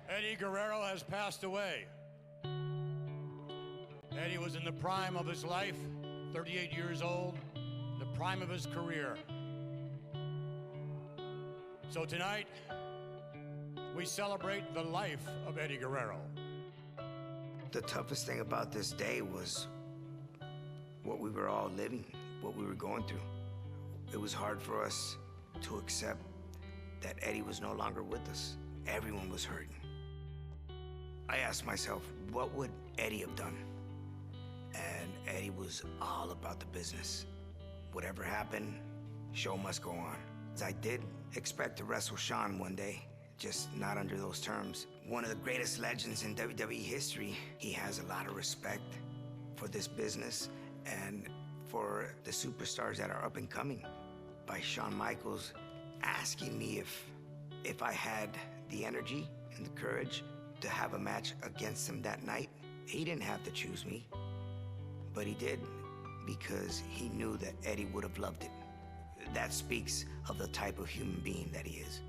Eddie Guerrero has passed away. Eddie was in the prime of his life, 38 years old, the prime of his career. So tonight, we celebrate the life of Eddie Guerrero. The toughest thing about this day was what we were all living, what we were going through. It was hard for us to accept that Eddie was no longer with us. Everyone was hurting. I asked myself, what would Eddie have done? And Eddie was all about the business. Whatever happened, show must go on. I did expect to wrestle Shawn one day, just not under those terms. One of the greatest legends in WWE history. He has a lot of respect for this business and for the superstars that are up and coming. By Shawn Michaels asking me if I had the energy and the courage to have a match against him that night. He didn't have to choose me, but he did because he knew that Eddie would have loved it. That speaks of the type of human being that he is.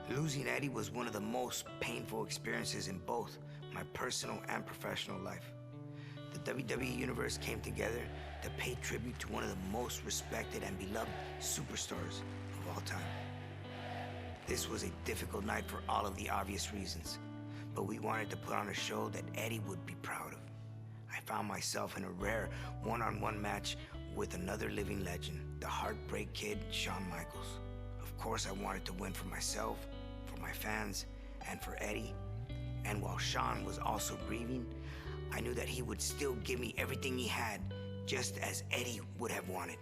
Losing Eddie was one of the most painful experiences in both my personal and professional life. The WWE Universe came together to pay tribute to one of the most respected and beloved superstars of all time. This was a difficult night for all of the obvious reasons, but we wanted to put on a show that Eddie would be proud of. I found myself in a rare one-on-one match with another living legend, the Heartbreak Kid, Shawn Michaels. Of course, I wanted to win for myself, for my fans, and for Eddie. And while Shawn was also grieving, I knew that he would still give me everything he had, just as Eddie would have wanted.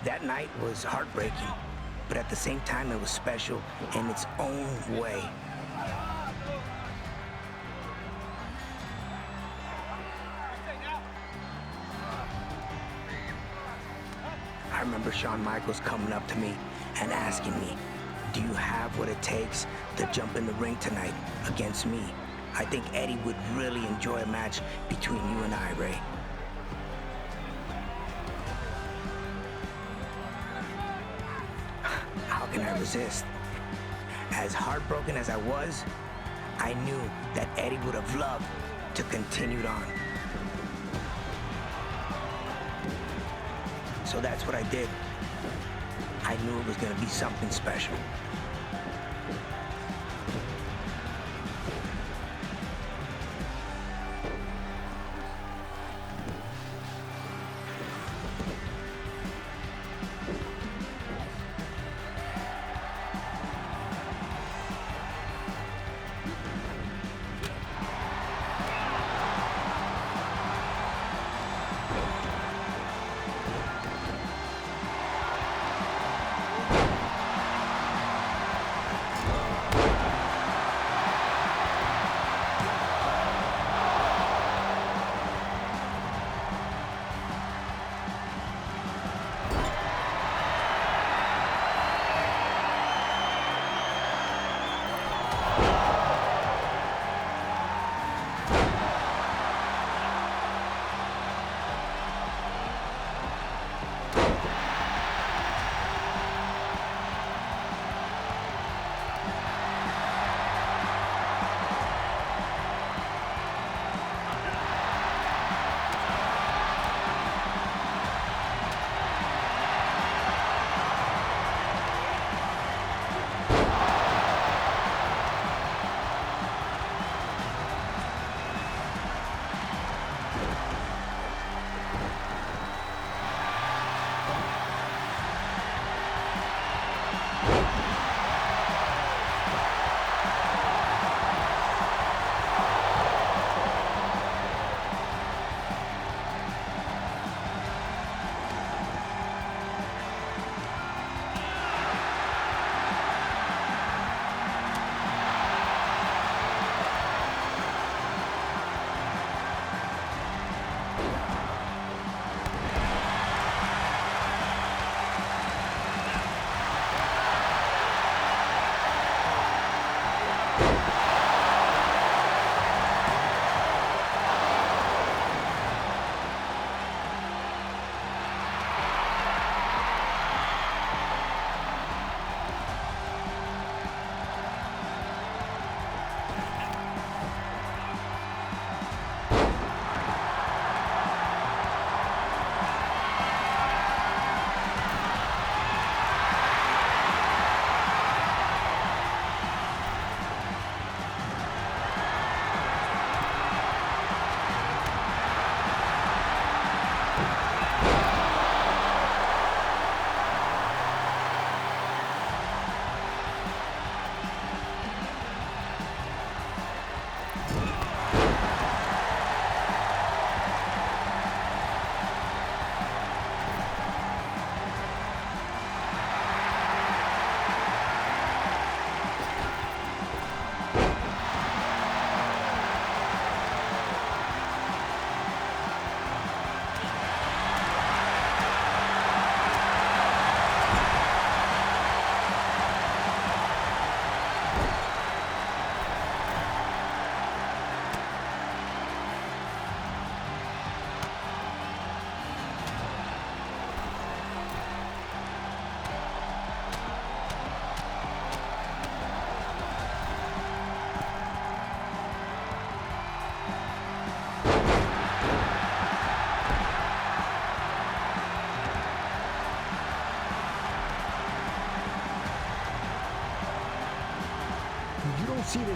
That night was heartbreaking, but at the same time it was special in its own way. I remember Shawn Michaels coming up to me and asking me, "Do you have what it takes to jump in the ring tonight against me? I think Eddie would really enjoy a match between you and I, Ray." How can I resist? As heartbroken as I was, I knew that Eddie would have loved to continue on. So that's what I did. I knew it was going to be something special.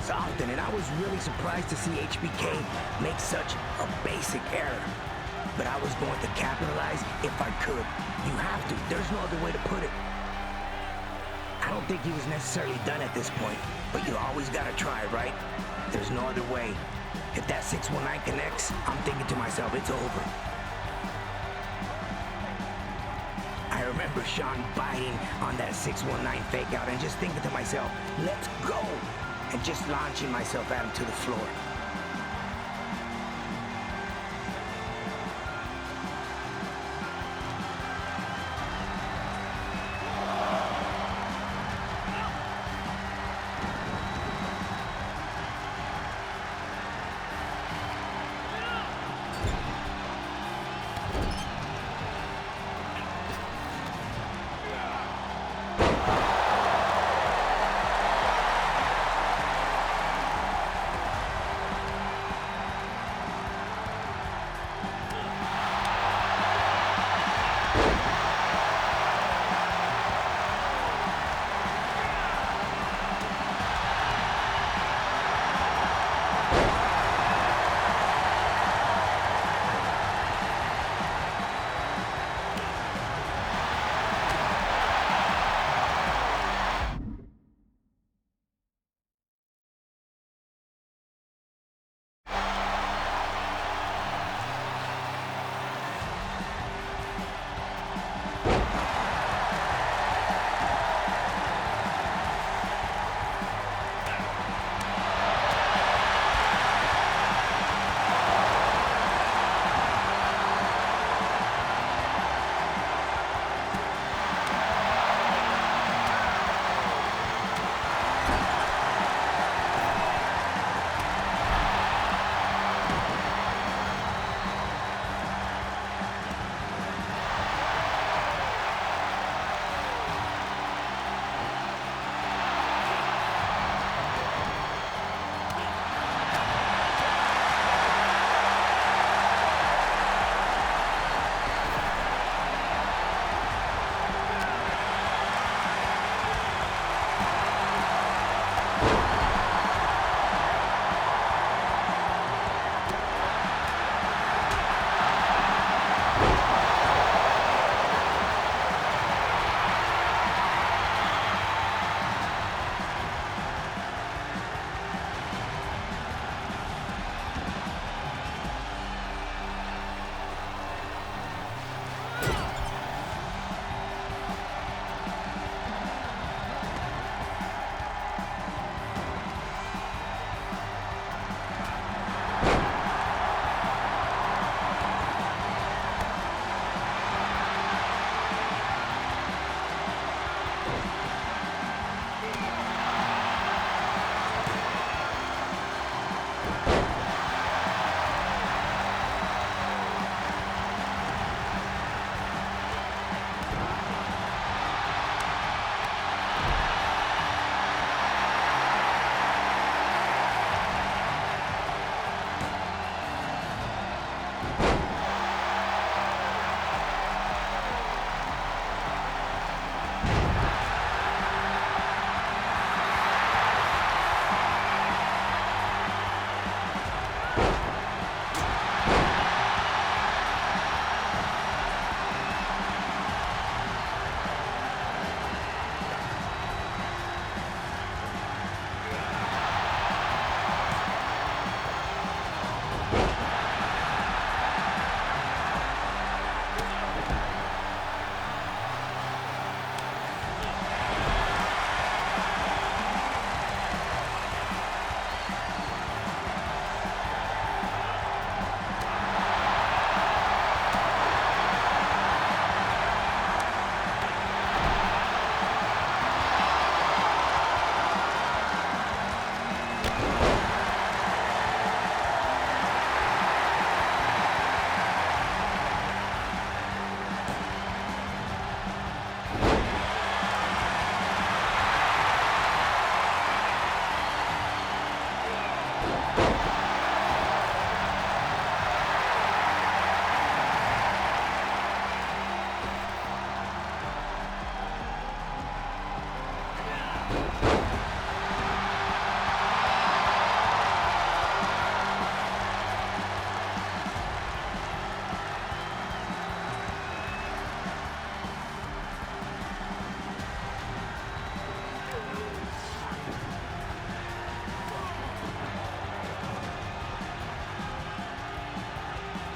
this often, and I was really surprised to see HBK make such a basic error. But I was going to capitalize if I could. You have to. There's no other way to put it. I don't think he was necessarily done at this point, but you always gotta try, right? There's no other way. If that 619 connects, I'm thinking to myself, it's over. I remember Shawn biting on that 619 fake out and just thinking to myself, let's go! And just launching myself at him to the floor.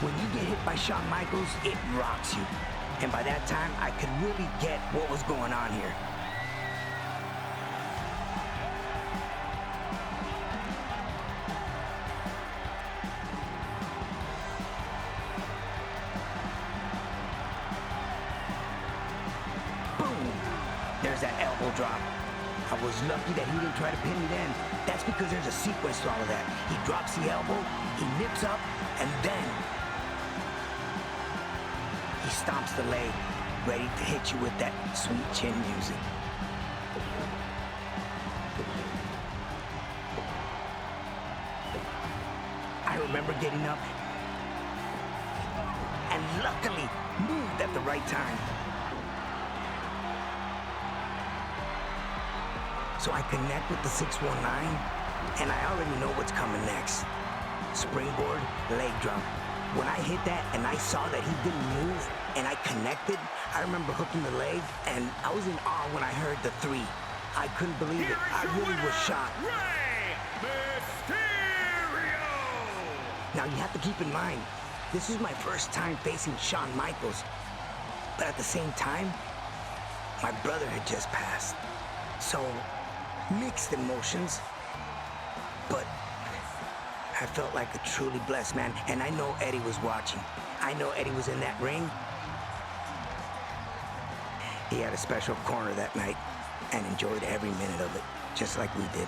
When you get hit by Shawn Michaels, it rocks you. And by that time, I could really get what was going on here. Boom! There's that elbow drop. I was lucky that he didn't try to pin me then. That's because there's a sequence to all of that. He drops the elbow, he nips up, and then he stomps the leg, ready to hit you with that sweet chin music. I remember getting up and luckily moved at the right time. So I connect with the 619, and I already know what's coming next. Springboard, leg drop. When I hit that and I saw that he didn't move and I connected, I remember hooking the leg, and I was in awe when I heard the 3. I couldn't believe it. I really was shocked. Rey Mysterio! Now you have to keep in mind, this is my first time facing Shawn Michaels. But at the same time, my brother had just passed. So, mixed emotions, but I felt like a truly blessed man, and I know Eddie was watching. I know Eddie was in that ring. He had a special corner that night and enjoyed every minute of it, just like we did.